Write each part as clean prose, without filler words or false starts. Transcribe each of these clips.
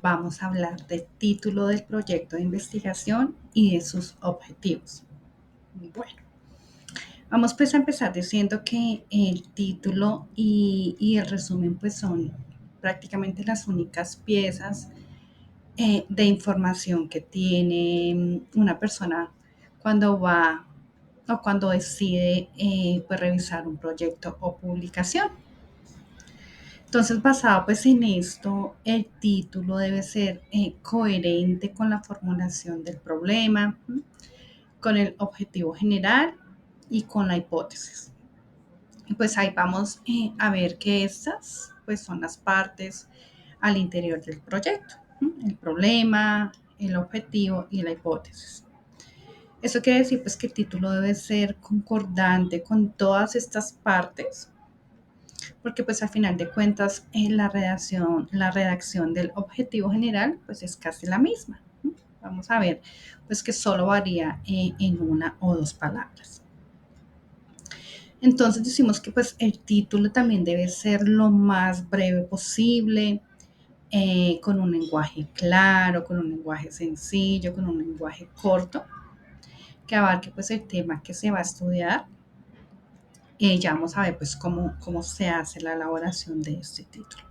vamos a hablar del título del proyecto de investigación y de sus objetivos. Bueno, vamos pues a empezar diciendo que el título y el resumen pues son prácticamente las únicas piezas de información que tiene una persona cuando va o cuando decide pues revisar un proyecto o publicación. Entonces, basado pues en esto, el título debe ser coherente con la formulación del problema, ¿m? Con el objetivo general y con la hipótesis. Y pues ahí vamos a ver que estas pues son las partes al interior del proyecto, ¿m? El problema, el objetivo y la hipótesis. Eso quiere decir pues que el título debe ser concordante con todas estas partes porque pues al final de cuentas la redacción del objetivo general pues es casi la misma. Vamos a ver pues que solo varía en una o dos palabras. Entonces decimos que pues el título también debe ser lo más breve posible, con un lenguaje claro, con un lenguaje sencillo, con un lenguaje corto, que abarque pues el tema que se va a estudiar. Ya vamos a ver pues cómo se hace la elaboración de este título.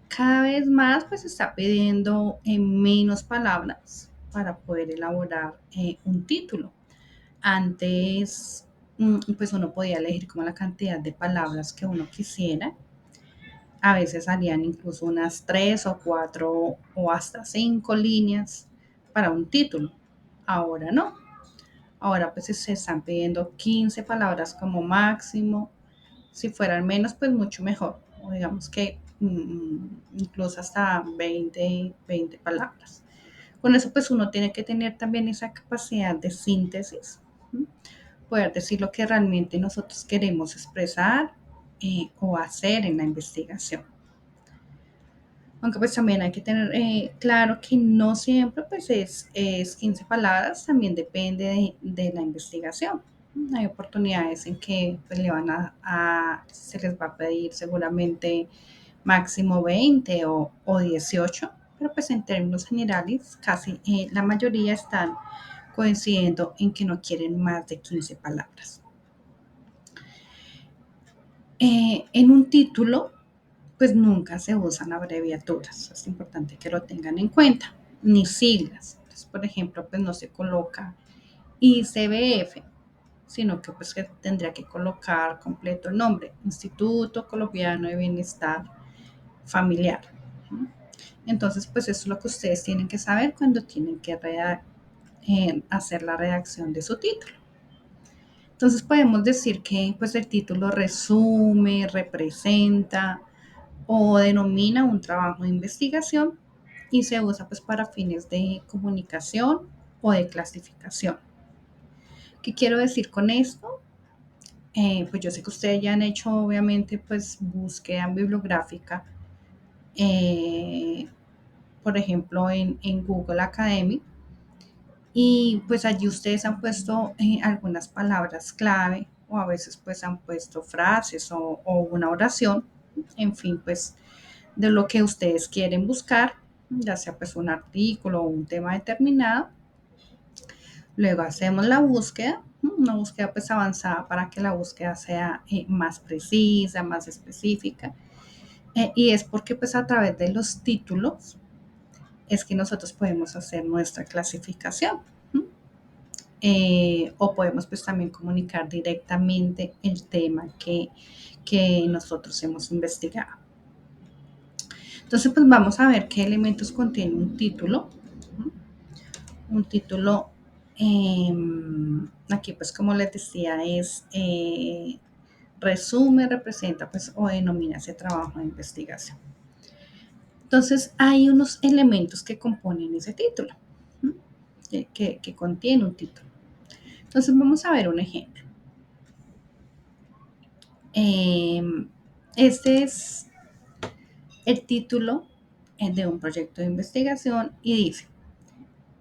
Cada vez más pues se está pidiendo menos palabras para poder elaborar un título. Antes pues uno podía elegir como la cantidad de palabras que uno quisiera. A veces salían incluso unas 3 o 4 o hasta 5 líneas para un título. Ahora no. Ahora pues se están pidiendo 15 palabras como máximo. Si fueran menos, pues mucho mejor. O digamos que incluso hasta 20 palabras. Con eso, pues uno tiene que tener también esa capacidad de síntesis, ¿sí? Poder decir lo que realmente nosotros queremos expresar o hacer en la investigación. Aunque pues también hay que tener claro que no siempre pues es 15 palabras, también depende de la investigación. Hay oportunidades en que pues, se les va a pedir seguramente máximo 20 o 18, pero pues en términos generales casi la mayoría están coincidiendo en que no quieren más de 15 palabras. En un título pues nunca se usan abreviaturas, es importante que lo tengan en cuenta, ni siglas. Entonces, por ejemplo, pues no se coloca ICBF, sino que pues que tendría que colocar completo el nombre, Instituto Colombiano de Bienestar Familiar. Entonces, pues eso es lo que ustedes tienen que saber cuando tienen que hacer la redacción de su título. Entonces podemos decir que pues el título resume, representa, o denomina un trabajo de investigación y se usa pues para fines de comunicación o de clasificación. ¿Qué quiero decir con esto? Pues yo sé que ustedes ya han hecho obviamente pues búsqueda bibliográfica, eh, por ejemplo en Google Academy, y pues allí ustedes han puesto algunas palabras clave o a veces pues han puesto frases o una oración, en fin, pues de lo que ustedes quieren buscar, ya sea pues un artículo o un tema determinado. Luego hacemos la búsqueda, una búsqueda pues avanzada para que la búsqueda sea más precisa, más específica. Y es porque pues a través de los títulos es que nosotros podemos hacer nuestra clasificación. O podemos pues también comunicar directamente el tema que nosotros hemos investigado. Entonces, pues vamos a ver qué elementos contiene un título. Un título, aquí pues como les decía, es resume, representa pues o denomina ese trabajo de investigación. Entonces, hay unos elementos que componen ese título, que contiene un título. Entonces, vamos a ver un ejemplo. Este es el título de un proyecto de investigación y dice,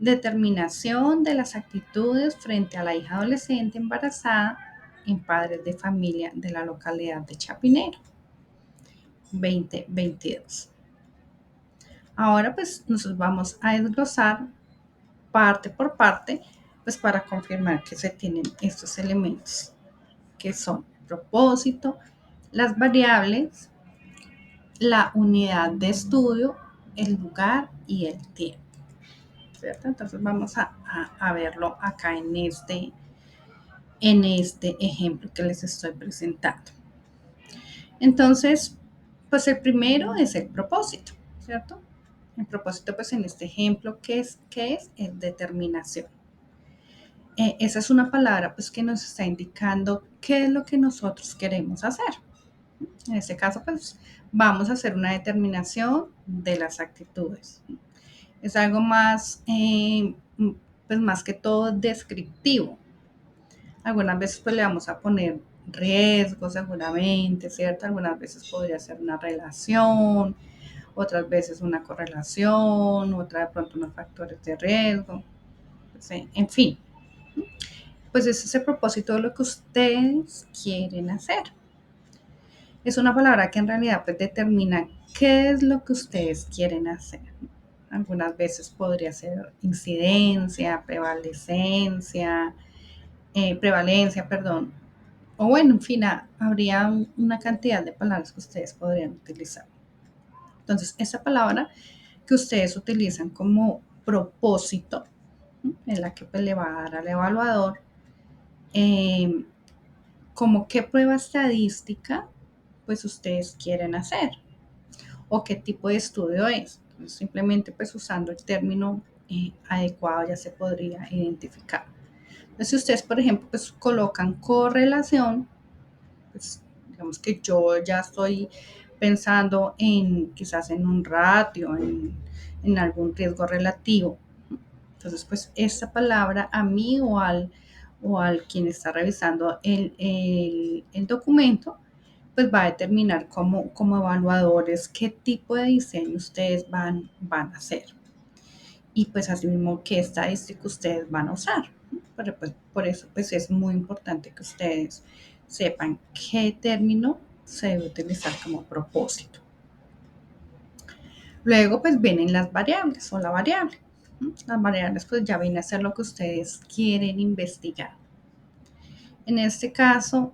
determinación de las actitudes frente a la hija adolescente embarazada en padres de familia de la localidad de Chapinero, 2022. Ahora pues nosotros vamos a desglosar parte por parte, pues para confirmar que se tienen estos elementos, que son el propósito, las variables, la unidad de estudio, el lugar y el tiempo, ¿cierto? Entonces vamos a verlo acá en este ejemplo que les estoy presentando. Entonces, pues el primero es el propósito, ¿cierto? El propósito, pues en este ejemplo, ¿qué es? Determinación. Esa es una palabra pues que nos está indicando qué es lo que nosotros queremos hacer. En este caso, pues vamos a hacer una determinación de las actitudes. Es algo más, pues más que todo descriptivo. Algunas veces pues le vamos a poner riesgos seguramente, ¿cierto? Algunas veces podría ser una relación, otras veces una correlación, otra de pronto unos factores de riesgo, pues, en fin. Pues ese es el propósito de lo que ustedes quieren hacer. Es una palabra que en realidad pues determina qué es lo que ustedes quieren hacer. Algunas veces podría ser incidencia, prevalencia, perdón. O bueno, en fin, habría una cantidad de palabras que ustedes podrían utilizar. Entonces, esa palabra que ustedes utilizan como propósito, en la que pues, le va a dar al evaluador, eh, como qué prueba estadística pues ustedes quieren hacer o qué tipo de estudio es. Entonces, simplemente pues usando el término adecuado ya se podría identificar. Entonces, si ustedes, por ejemplo, pues colocan correlación, pues digamos que yo ya estoy pensando en quizás en un ratio, en algún riesgo relativo. Entonces, pues esta palabra a mí o al quien está revisando el documento, pues va a determinar como evaluadores qué tipo de diseño ustedes van a hacer. Y pues así mismo qué estadística ustedes van a usar. Pero pues por eso pues es muy importante que ustedes sepan qué término se debe utilizar como propósito. Luego pues vienen las variables o la variable. Las variables pues ya viene a ser lo que ustedes quieren investigar. En este caso,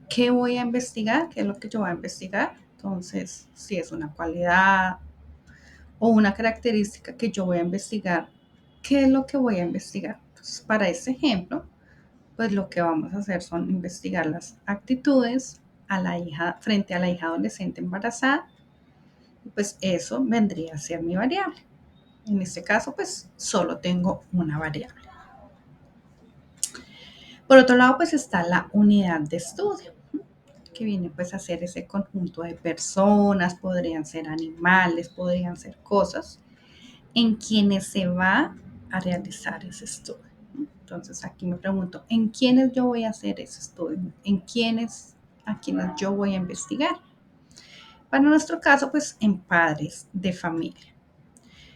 ¿qué voy a investigar? ¿Qué es lo que yo voy a investigar? Entonces, si es una cualidad o una característica que yo voy a investigar, ¿qué es lo que voy a investigar? Entonces, para este ejemplo, pues lo que vamos a hacer son investigar las actitudes frente a la hija adolescente embarazada, y pues eso vendría a ser mi variable. En este caso, pues solo tengo una variable. Por otro lado, pues está la unidad de estudio, que viene pues a ser ese conjunto de personas, podrían ser animales, podrían ser cosas, en quienes se va a realizar ese estudio. Entonces aquí me pregunto, ¿en quiénes yo voy a hacer ese estudio? ¿A quienes yo voy a investigar? Para nuestro caso, pues en padres de familia.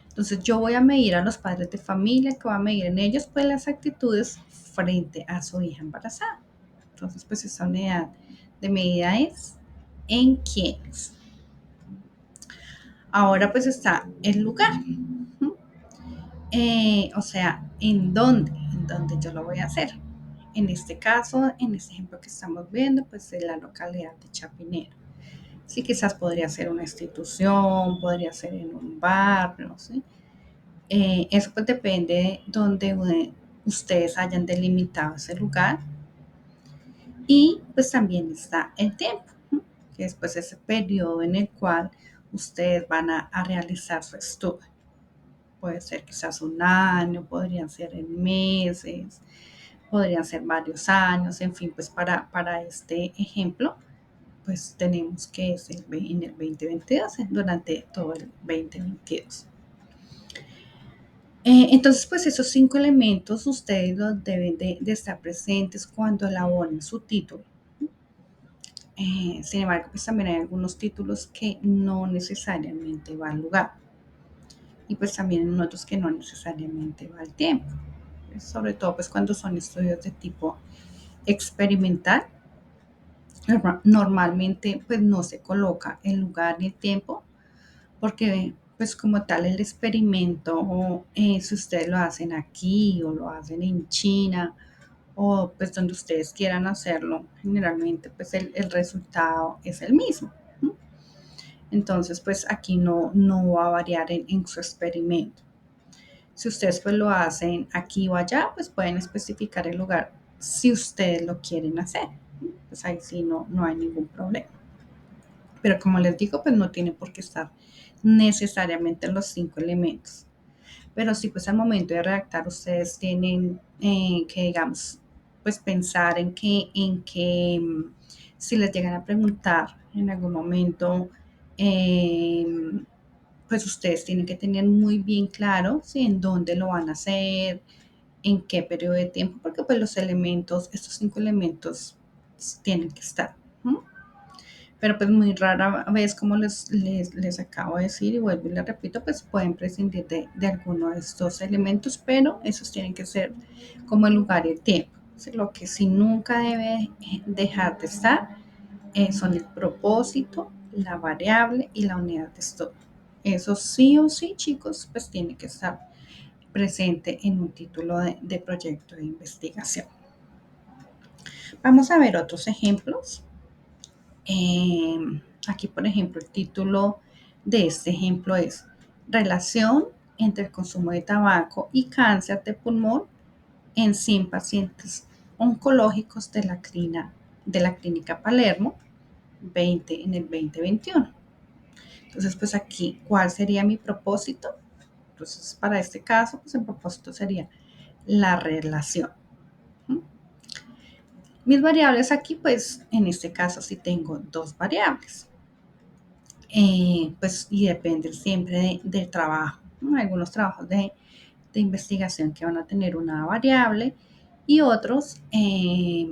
Entonces yo voy a medir a los padres de familia, que voy a medir en ellos pues las actitudes frente a su hija embarazada. Entonces pues esa unidad de medida es en quiénes. Ahora pues está el lugar. O sea, en dónde yo lo voy a hacer. En este caso, en este ejemplo que estamos viendo, pues es la localidad de Chapinero. Sí, quizás podría ser una institución, podría ser en un barrio, ¿sí? Eso pues depende de donde ustedes hayan delimitado ese lugar. Y pues también está el tiempo, ¿no? Que es pues ese periodo en el cual ustedes van a realizar su estudio. Puede ser quizás un año, podrían ser en meses, podrían ser varios años, en fin, pues para este ejemplo, pues tenemos que es en el 2022, durante todo el 2022. Entonces, pues esos 5 elementos ustedes los deben de estar presentes cuando elaboren su título. Sin embargo, pues también hay algunos títulos que no necesariamente va al lugar y pues también en otros que no necesariamente va al tiempo. Sobre todo pues cuando son estudios de tipo experimental, normalmente pues no se coloca el lugar ni el tiempo porque pues como tal el experimento, si ustedes lo hacen aquí o lo hacen en China o pues donde ustedes quieran hacerlo, generalmente pues el resultado es el mismo. ¿No? Entonces pues aquí no va a variar en su experimento. Si ustedes pues lo hacen aquí o allá, pues pueden especificar el lugar si ustedes lo quieren hacer. Pues ahí sí no hay ningún problema. Pero como les digo, pues no tiene por qué estar necesariamente los 5 elementos. Pero sí, pues al momento de redactar ustedes tienen que, digamos, pues pensar en que si les llegan a preguntar en algún momento, eh, pues ustedes tienen que tener muy bien claro ¿sí? En dónde lo van a hacer, en qué periodo de tiempo, porque pues los elementos, estos 5 elementos tienen que estar. ¿No? Pero pues muy rara vez, como les acabo de decir y vuelvo y les repito, pues pueden prescindir de alguno de estos elementos, pero esos tienen que ser como el lugar y el tiempo. Lo que sí nunca debe dejar de estar son el propósito, la variable y la unidad de estudio. Eso sí o sí, chicos, pues tiene que estar presente en un título de proyecto de investigación. Vamos a ver otros ejemplos. Aquí, por ejemplo, el título de este ejemplo es Relación entre el consumo de tabaco y cáncer de pulmón en 100 pacientes oncológicos de la clínica Palermo 20 en el 2021. Entonces, pues aquí, ¿cuál sería mi propósito? Entonces, para este caso, pues el propósito sería la relación. Mis variables aquí, pues en este caso sí tengo 2 variables. Pues y depende siempre del trabajo. ¿No? Algunos trabajos de investigación que van a tener una variable y otros, y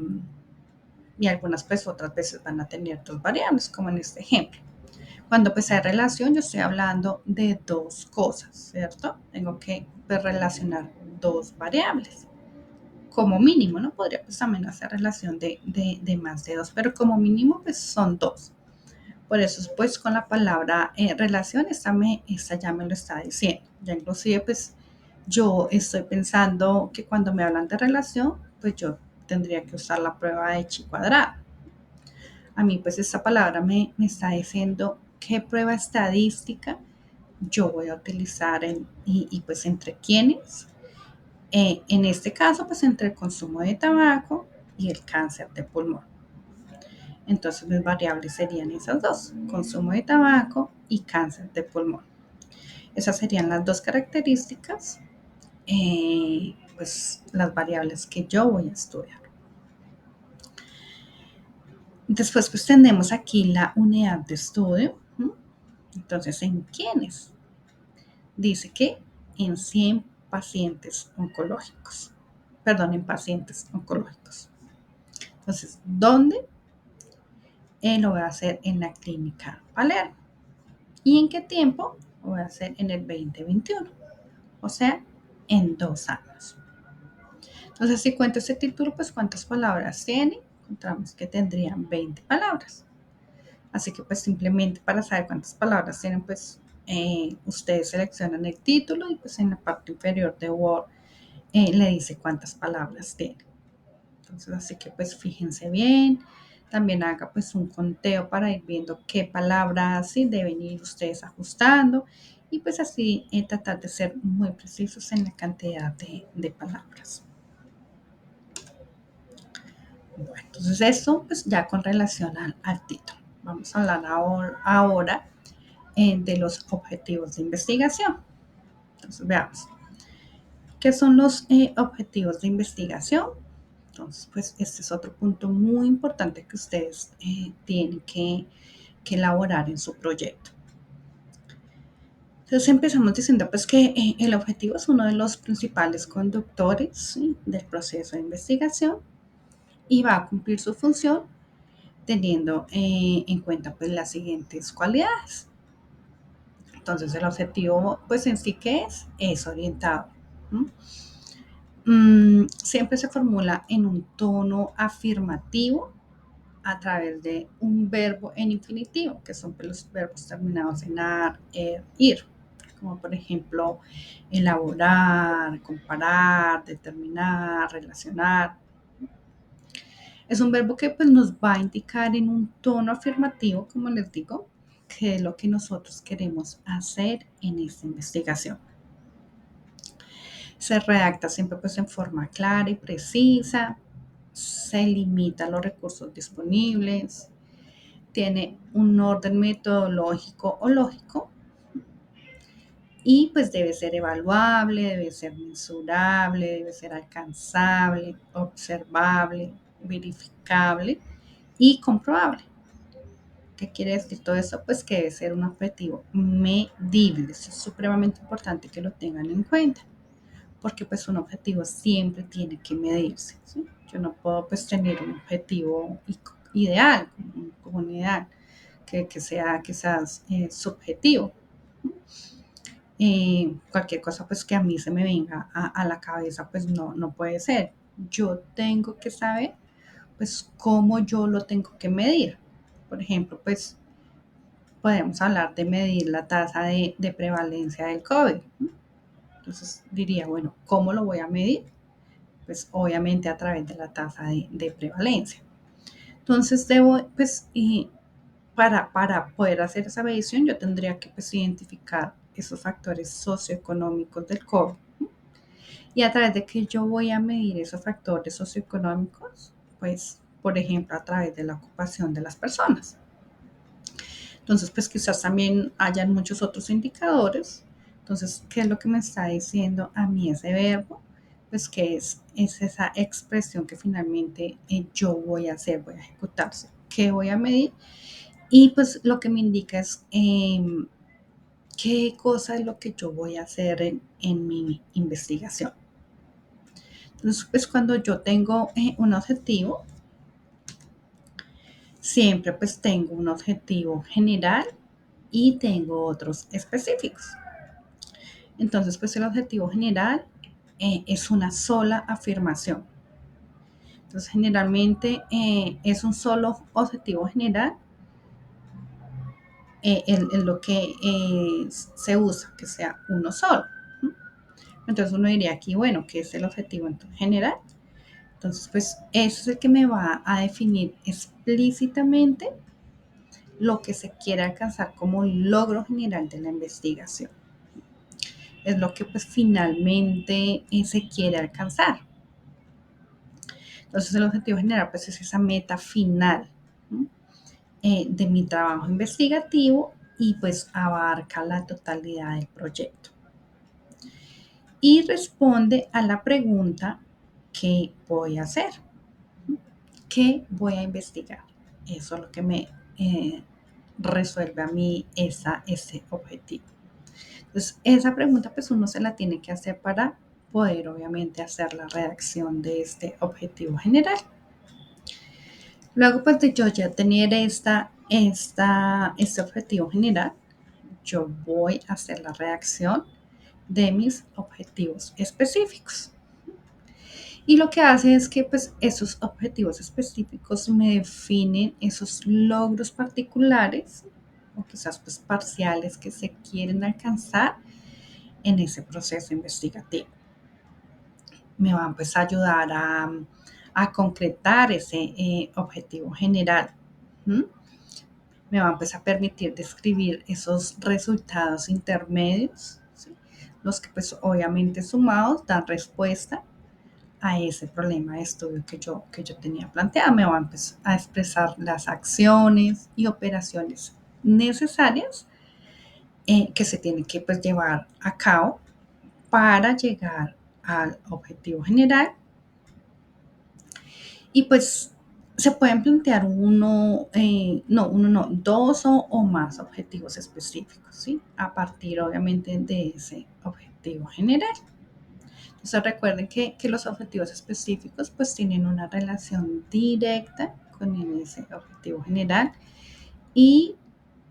algunas pues otras veces van a tener 2 variables, como en este ejemplo. Cuando pues hay relación, yo estoy hablando de 2 cosas, ¿cierto? Tengo que pues, relacionar 2 variables. Como mínimo, ¿no? Podría pues también hacer relación de más de 2, pero como mínimo pues son 2. Por eso, pues, con la palabra relación, esta ya me lo está diciendo. Ya inclusive, pues, yo estoy pensando que cuando me hablan de relación, pues yo tendría que usar la prueba de chi cuadrado. A mí, pues, esta palabra me está diciendo qué prueba estadística yo voy a utilizar pues, entre quiénes. En este caso, pues, entre el consumo de tabaco y el cáncer de pulmón. Entonces mis variables serían esas dos, consumo de tabaco y cáncer de pulmón. Esas serían las 2 características, pues las variables que yo voy a estudiar. Después pues tenemos aquí la unidad de estudio. Entonces, ¿en quiénes? Dice que en 100 pacientes oncológicos. Perdón, en pacientes oncológicos. Entonces, ¿dónde? Lo voy a hacer en la clínica Palermo. ¿Y en qué tiempo? Lo voy a hacer en el 2021, o sea, en 2 años. Entonces, si cuento este título, pues ¿cuántas palabras tiene? Encontramos que tendrían 20 palabras. Así que pues simplemente para saber cuántas palabras tienen, pues ustedes seleccionan el título y pues en la parte inferior de Word le dice cuántas palabras tiene. Entonces, así que pues fíjense bien, también haga pues un conteo para ir viendo qué palabras sí deben ir ustedes ajustando y pues así tratar de ser muy precisos en la cantidad de palabras. Bueno, entonces eso pues ya con relación al título. Vamos a hablar ahora de los objetivos de investigación. Entonces veamos, ¿qué son los objetivos de investigación? Entonces, pues este es otro punto muy importante que ustedes tienen que elaborar en su proyecto. Entonces empezamos diciendo pues que el objetivo es uno de los principales conductores ¿sí? del proceso de investigación y va a cumplir su función teniendo en cuenta pues las siguientes cualidades. Entonces el objetivo pues en sí que es orientado. Siempre se formula en un tono afirmativo a través de un verbo en infinitivo, que son los verbos terminados en ar, ir. como por ejemplo elaborar, comparar, determinar, relacionar. Es un verbo que pues, nos va a indicar en un tono afirmativo, como les digo, que es lo que nosotros queremos hacer en esta investigación. Se redacta siempre pues, en forma clara y precisa, se limitan los recursos disponibles, tiene un orden metodológico o lógico y pues debe ser evaluable, debe ser mensurable, debe ser alcanzable, observable, verificable y comprobable. ¿Qué quiere decir todo eso? Pues que debe ser un objetivo medible. Eso es supremamente importante que lo tengan en cuenta, porque pues un objetivo siempre tiene que medirse, ¿sí? Yo no puedo pues tener un objetivo ideal, como un ideal, que sea quizás subjetivo. Cualquier cosa pues que a mí se me venga a la cabeza pues no puede ser. Yo tengo que saber pues cómo yo lo tengo que medir. Por ejemplo, pues podemos hablar de medir la tasa de prevalencia del COVID. Entonces diría, bueno, ¿cómo lo voy a medir? Pues obviamente a través de la tasa de prevalencia. Entonces debo, pues, y para poder hacer esa medición, yo tendría que pues, identificar esos factores socioeconómicos del COVID. Y a través de que yo voy a medir esos factores socioeconómicos, pues, por ejemplo, a través de la ocupación de las personas. Entonces, pues quizás también hayan muchos otros indicadores. Entonces, ¿qué es lo que me está diciendo a mí ese verbo? Pues que es esa expresión que finalmente yo voy a hacer, voy a ejecutarse. ¿Qué voy a medir? Y pues lo que me indica es qué cosa es lo que yo voy a hacer en mi investigación. Entonces, pues cuando yo tengo un objetivo, siempre pues tengo un objetivo general y tengo otros específicos. Entonces, pues el objetivo general es una sola afirmación. Entonces, generalmente es un solo objetivo general en lo que se usa, que sea uno solo. Entonces uno diría aquí, bueno, ¿qué es el objetivo general? Entonces, pues eso es el que me va a definir explícitamente lo que se quiere alcanzar como logro general de la investigación. Es lo que pues finalmente se quiere alcanzar. Entonces el objetivo general pues es esa meta final, ¿no? De mi trabajo investigativo y pues abarca la totalidad del proyecto. Y responde a la pregunta, ¿qué voy a hacer? ¿Qué voy a investigar? Eso es lo que me resuelve a mí ese objetivo. Entonces, esa pregunta pues uno se la tiene que hacer para poder obviamente hacer la redacción de este objetivo general. Luego pues de yo ya tener este objetivo general, yo voy a hacer la redacción de mis objetivos específicos. Y lo que hace es que pues esos objetivos específicos me definen esos logros particulares o quizás pues parciales que se quieren alcanzar en ese proceso investigativo. Me van pues a ayudar a concretar ese objetivo general. ¿Mm? Me van pues a permitir describir esos resultados intermedios, ¿sí? Los que pues obviamente sumados dan respuesta a ese problema de estudio que yo tenía planteado. Me van pues a expresar las acciones y operaciones necesarias que se tienen que pues llevar a cabo para llegar al objetivo general. Y pues se pueden plantear dos o más objetivos específicos, ¿sí? A partir obviamente de ese objetivo general. Entonces recuerden que los objetivos específicos pues tienen una relación directa con ese objetivo general y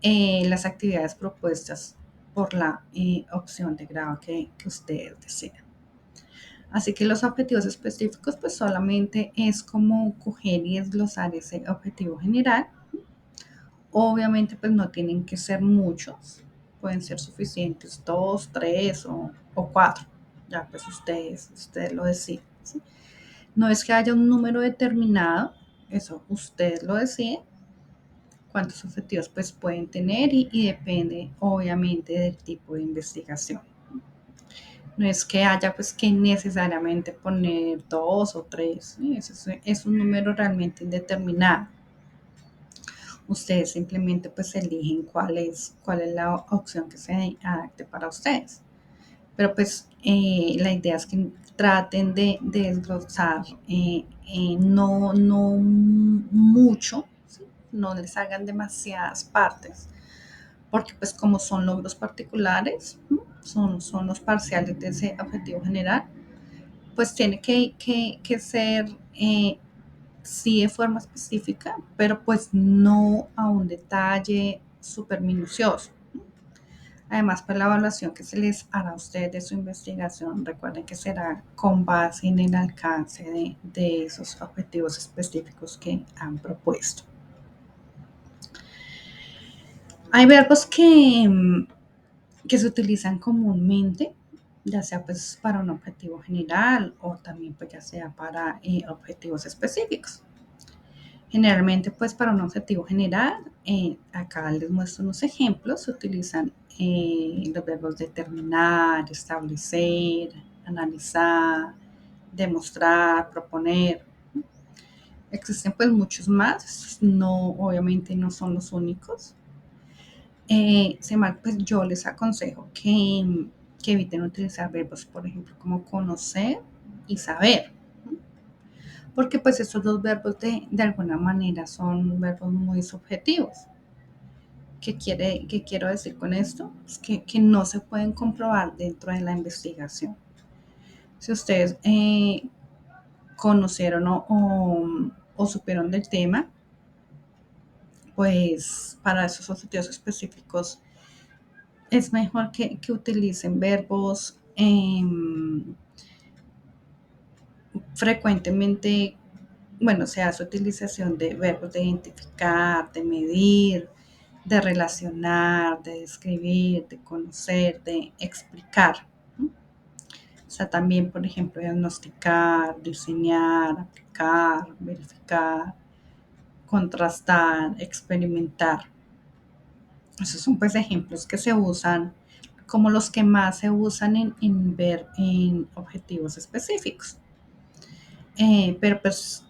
las actividades propuestas por la opción de grado que ustedes desean. Así que los objetivos específicos pues solamente es como coger y desglosar ese objetivo general. Obviamente pues no tienen que ser muchos, pueden ser suficientes dos, tres o cuatro. Ya pues ustedes lo deciden. ¿Sí? No es que haya un número determinado, eso ustedes lo deciden, cuántos objetivos pues pueden tener y depende obviamente del tipo de investigación. No es que haya pues que necesariamente poner dos o tres, ¿sí? Es un número realmente indeterminado. Ustedes simplemente pues eligen cuál es la opción que se adapte para ustedes. Pero pues la idea es que traten de desglosar, no mucho, ¿sí? No les hagan demasiadas partes, porque pues como son logros particulares, ¿no? Son los parciales de ese objetivo general, pues tiene que ser sí de forma específica, pero pues no a un detalle súper minucioso. Además, pues la evaluación que se les hará a ustedes de su investigación, recuerden que será con base en el alcance de esos objetivos específicos que han propuesto. Hay verbos que se utilizan comúnmente, ya sea pues para un objetivo general o también pues ya sea para objetivos específicos. Generalmente, pues para un objetivo general, acá les muestro unos ejemplos, se utilizan los verbos determinar, establecer, analizar, demostrar, proponer. Existen pues muchos más, no, obviamente no son los únicos. Sin embargo, pues yo les aconsejo que eviten utilizar verbos, por ejemplo, como conocer y saber, porque pues estos dos verbos de alguna manera son verbos muy subjetivos. ¿Qué quiero decir con esto? Es que no se pueden comprobar dentro de la investigación. Si ustedes conocieron o supieron del tema, pues para esos objetivos específicos es mejor que utilicen verbos frecuentemente. Bueno, se hace utilización de verbos de identificar, de medir, de relacionar, de describir, de conocer, de explicar. O sea, también, por ejemplo, diagnosticar, diseñar, aplicar, verificar, contrastar, experimentar. Esos son pues ejemplos que se usan como los que más se usan en ver en objetivos específicos. Pero pues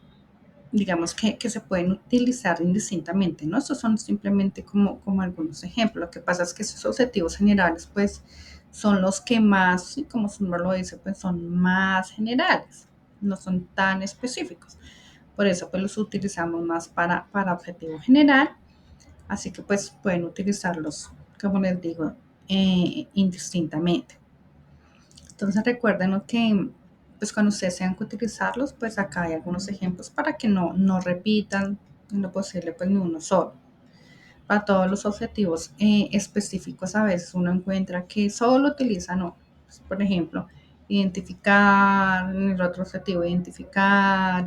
digamos que se pueden utilizar indistintamente, ¿no? Estos son simplemente como algunos ejemplos. Lo que pasa es que esos objetivos generales, pues, son los que más, y como su nombre lo dice, pues son más generales, no son tan específicos. Por eso, pues, los utilizamos más para objetivo general, así que, pues, pueden utilizarlos, como les digo, indistintamente. Entonces recuerden lo que, pues cuando ustedes tengan que utilizarlos, pues acá hay algunos ejemplos para que no repitan en lo posible pues ni uno solo. Para todos los objetivos específicos a veces uno encuentra que solo utilizan uno. Pues, por ejemplo, identificar, en el otro objetivo, identificar.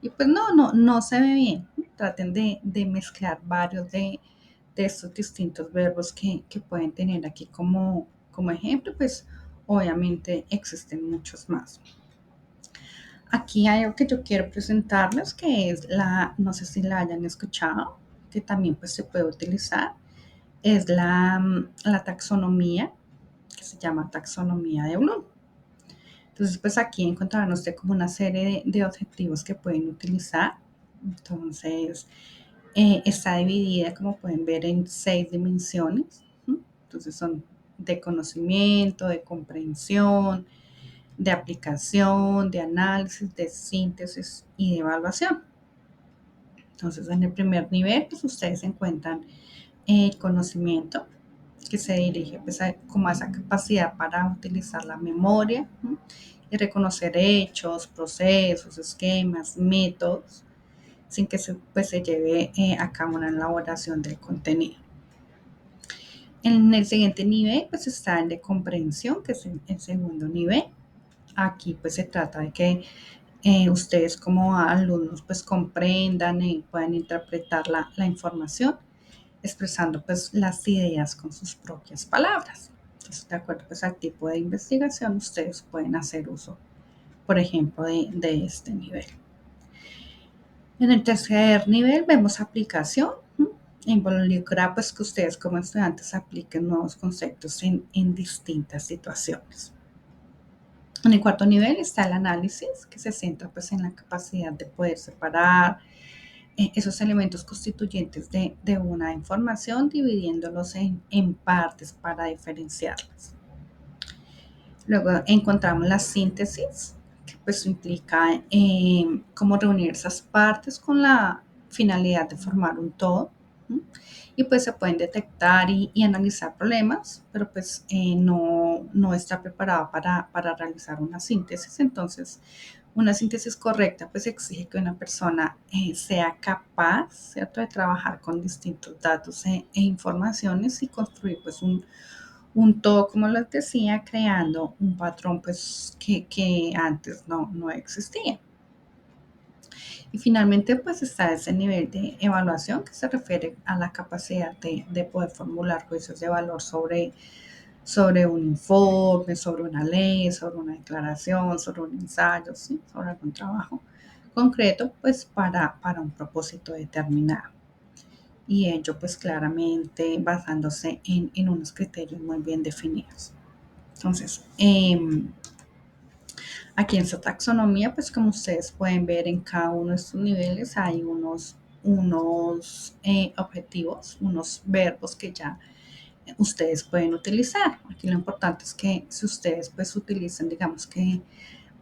Y pues no se ve bien. Traten de mezclar varios de estos distintos verbos que pueden tener aquí como ejemplo, pues obviamente existen muchos más. Aquí hay algo que yo quiero presentarles que es no sé si la hayan escuchado, que también pues se puede utilizar, es la taxonomía, que se llama taxonomía de Bloom. Entonces pues aquí encontrarán usted como una serie de objetivos que pueden utilizar. Entonces está dividida, como pueden ver, en 6 dimensiones. Entonces son de conocimiento, de comprensión, de aplicación, de análisis, de síntesis y de evaluación. Entonces, en el primer nivel, pues ustedes encuentran el conocimiento, que se dirige pues, como a esa capacidad para utilizar la memoria, ¿no? Y reconocer hechos, procesos, esquemas, métodos, sin que se lleve a cabo una elaboración del contenido. En el siguiente nivel, pues está el de comprensión, que es el segundo nivel. Aquí pues se trata de que ustedes como alumnos pues comprendan y puedan interpretar la información expresando pues las ideas con sus propias palabras. Entonces, de acuerdo pues al tipo de investigación, ustedes pueden hacer uso, por ejemplo, de este nivel. En el tercer nivel vemos aplicación. Involucra pues que ustedes como estudiantes apliquen nuevos conceptos en distintas situaciones. En el cuarto nivel está el análisis, que se centra pues en la capacidad de poder separar esos elementos constituyentes de una información, dividiéndolos en partes para diferenciarlas. Luego encontramos la síntesis, que pues implica cómo reunir esas partes con la finalidad de formar un todo. ¿Sí? Y pues se pueden detectar y analizar problemas, pero pues no está preparado para realizar una síntesis. Entonces, una síntesis correcta pues exige que una persona sea capaz, ¿cierto?, de trabajar con distintos datos e informaciones y construir pues un todo, como les decía, creando un patrón pues que antes no existía. Y finalmente pues está ese nivel de evaluación que se refiere a la capacidad de poder formular juicios de valor sobre un informe, sobre una ley, sobre una declaración, sobre un ensayo, ¿sí?, sobre algún trabajo concreto pues para un propósito determinado. Y ello pues claramente basándose en unos criterios muy bien definidos. Entonces, aquí en esta taxonomía, pues como ustedes pueden ver en cada uno de estos niveles hay unos objetivos, unos verbos que ya ustedes pueden utilizar. Aquí lo importante es que si ustedes pues utilizan, digamos que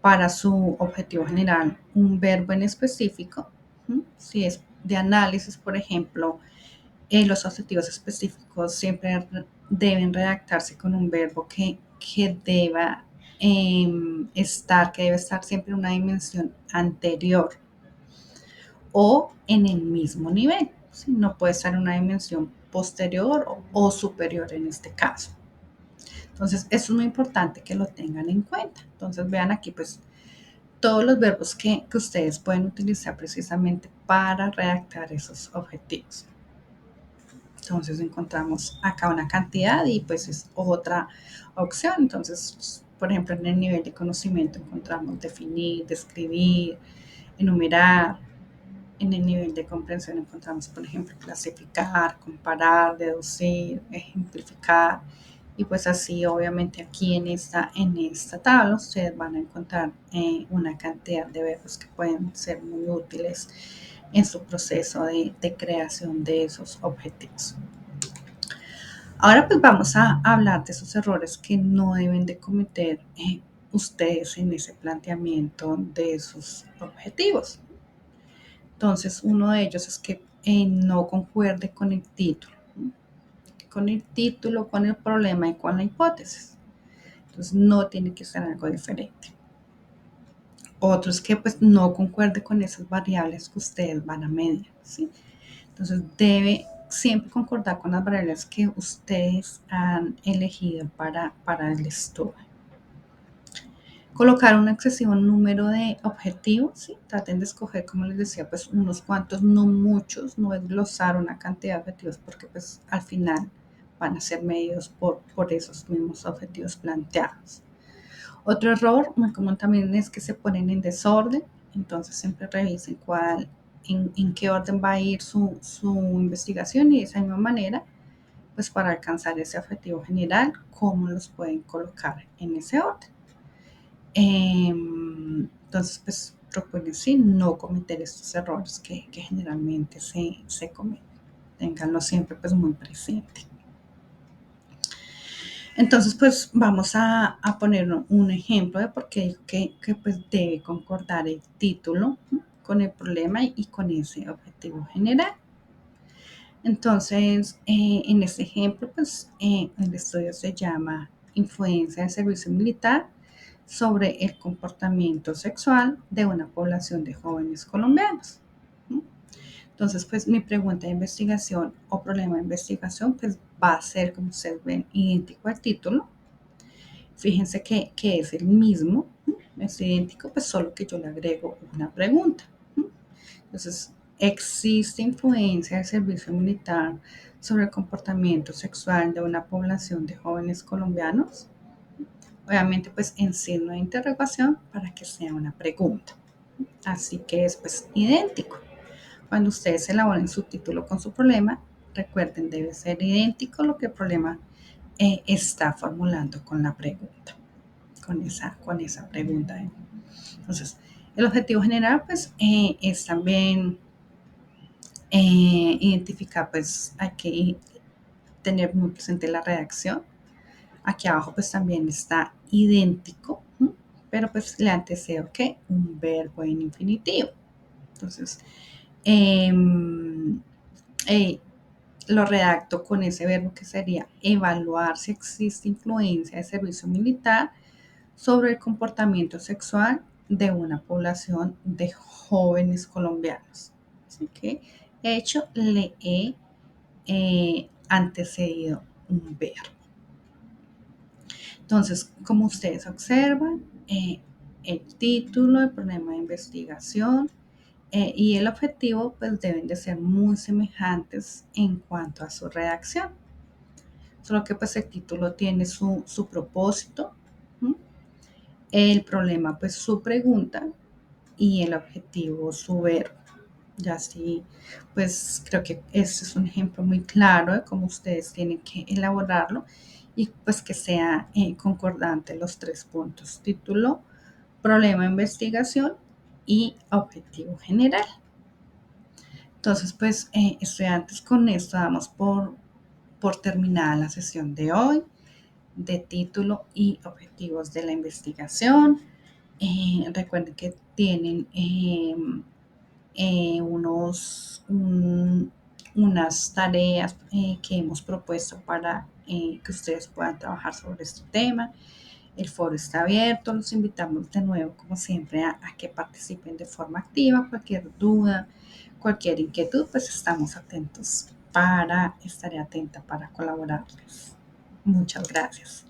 para su objetivo general, un verbo en específico, ¿sí?, si es de análisis, por ejemplo, los objetivos específicos siempre deben redactarse con un verbo que deba que debe estar siempre en una dimensión anterior o en el mismo nivel. ¿Sí? No puede estar en una dimensión posterior o superior en este caso. Entonces, eso es muy importante que lo tengan en cuenta. Entonces, vean aquí, pues, todos los verbos que ustedes pueden utilizar precisamente para redactar esos objetivos. Entonces encontramos acá una cantidad y pues es otra opción. Entonces, por ejemplo, en el nivel de conocimiento encontramos definir, describir, enumerar. En el nivel de comprensión encontramos, por ejemplo, clasificar, comparar, deducir, ejemplificar. Y pues así, obviamente, aquí en esta tabla ustedes van a encontrar una cantidad de verbos que pueden ser muy útiles en su proceso de creación de esos objetivos. Ahora pues vamos a hablar de esos errores que no deben de cometer ustedes en ese planteamiento de sus objetivos. Entonces, uno de ellos es que no concuerde con el título, ¿no?, con el título, con el problema y con la hipótesis. Entonces, no tiene que ser algo diferente. Otro es que pues no concuerde con esas variables que ustedes van a medir, ¿sí? Entonces, debe siempre concordar con las variables que ustedes han elegido para el estudio. Colocar un excesivo número de objetivos, ¿sí? Traten de escoger, como les decía, pues unos cuantos, no muchos, no desglosar una cantidad de objetivos porque pues al final van a ser medidos por esos mismos objetivos planteados. Otro error muy común también es que se ponen en desorden, entonces siempre revisen en qué orden va a ir su investigación y de esa misma manera, pues para alcanzar ese objetivo general, cómo los pueden colocar en ese orden. Entonces, pues procuren sí no cometer estos errores que generalmente se cometen. Ténganlo siempre pues muy presente. Entonces, pues vamos a poner un ejemplo de por qué que pues debe concordar el título con el problema y con ese objetivo general. Entonces, en este ejemplo, pues el estudio se llama Influencia del servicio militar sobre el comportamiento sexual de una población de jóvenes colombianos. Entonces, pues mi pregunta de investigación o problema de investigación pues va a ser, como ustedes ven, idéntico al título. Fíjense que es el mismo, es idéntico, pues solo que yo le agrego una pregunta. Entonces, ¿existe influencia del servicio militar sobre el comportamiento sexual de una población de jóvenes colombianos? Obviamente, pues en signo de interrogación para que sea una pregunta. Así que es pues idéntico. Cuando ustedes elaboren su título con su problema, recuerden, debe ser idéntico lo que el problema está formulando con la pregunta, con esa pregunta. Entonces, el objetivo general pues es también identificar, pues hay que tener muy presente la redacción. Aquí abajo pues también está idéntico, ¿sí? Pero pues le antecede que un verbo en infinitivo. Entonces, eh, eh, lo redacto con ese verbo que sería evaluar si existe influencia de servicio militar sobre el comportamiento sexual de una población de jóvenes colombianos. Así que he hecho, le he antecedido un verbo. Entonces, como ustedes observan, el título, el problema de investigación y el objetivo pues deben de ser muy semejantes en cuanto a su redacción. Solo que pues el título tiene su propósito, ¿sí? El problema pues su pregunta y el objetivo su verbo. Ya sí, pues creo que este es un ejemplo muy claro de cómo ustedes tienen que elaborarlo y pues que sea concordante los 3 puntos: título, problema de investigación y objetivo general. Entonces, pues estudiantes, con esto damos por terminada la sesión de hoy de título y objetivos de la investigación. Recuerden que tienen unas tareas que hemos propuesto para que ustedes puedan trabajar sobre este tema. El foro está abierto, los invitamos de nuevo, como siempre, a que participen de forma activa. Cualquier duda, cualquier inquietud, pues estamos atentos estaré atenta para colaborarles. Muchas gracias.